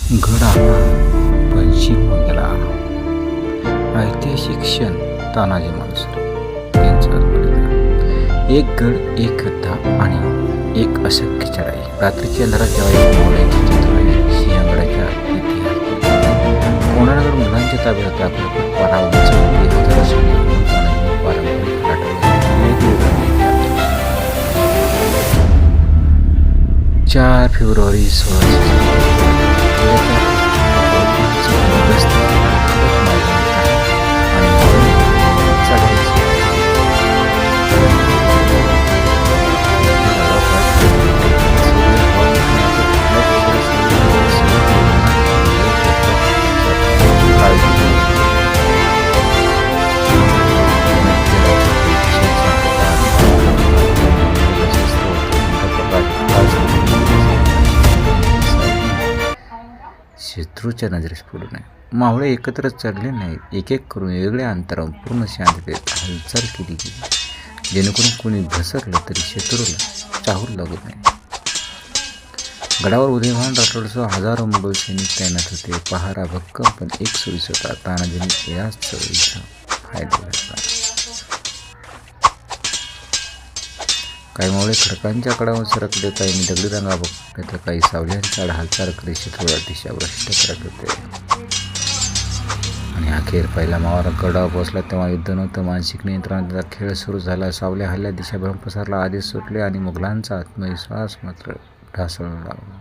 गड आला पण सिंह गेला. ऐतिहासिक क्षण तानाजी मालुसरे यांचं बलिदान. एक गड, एक योद्धा आणि एक अशक्य चढाई. रात्रीची अंधारात जेव्हा एक मावळ्याची चित्र सिंहगडाच्या इतिहास कोणागड मुलांच्या ताब्यात होता. आपल्या पारा उंचावली हजारो सैनिक तानाजी पारंपरिक आठवले 4 फेब्रुवारी 1600 शत्रूच्या नजरेस पडू नये. मावळे एकत्र चढले नाहीत. एक एक करून वेगळ्या अंतरावर पूर्ण शांततेत हालचाल केली गेली, जेणेकरून कोणी घसरलं तरी शत्रूला चाहूल लागू नये. गडावर उदयमान राठोडसह हजारो मुघल सैनिक तैनात होते. पहारा भक्कम पण एक सोयीस होता. तानाजीने याच चळवळीचा फायदा घेतला. काही मावळे खडकांच्या कडावर सरकले, काही दगडी रंगा बघत, तर काही सावल्यांच्या हालचाल करीत शत्रूला दिशा भ्रष्ट करत होते. आणि अखेर पहिला मावळा गडावर पोहोचला तेव्हा युद्ध नव्हतं, मानसिक नियंत्रणाचा खेळ सुरू झाला. सावल्या हल्ल्या दिशाभ्रम पसरला, आदेश सुटले आणि मुघलांचा आत्मविश्वास मात्र ढासळू लागला.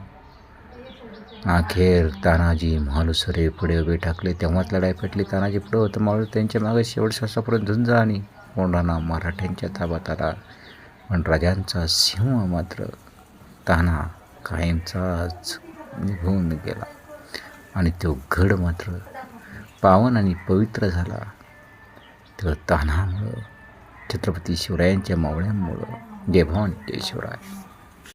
अखेर तानाजी मालुसरे पुढे उभे ठाकले. तेव्हाच लढाई पेटली. तानाजी पुढे होतं, मावळे त्यांच्या मागे शेवट श्वासापर्यंत झुंज आणि कोंढाणा मराठ्यांच्या ताब्यात आला. पण राजांचा सिंह मात्र तान्हा कायमचाच निघून गेला आणि तो गड मात्र पावन आणि पवित्र झाला. तो तान्हामुळं, छत्रपती शिवरायांच्या मावळ्यांमुळं. जय भवानी, जय शिवराय.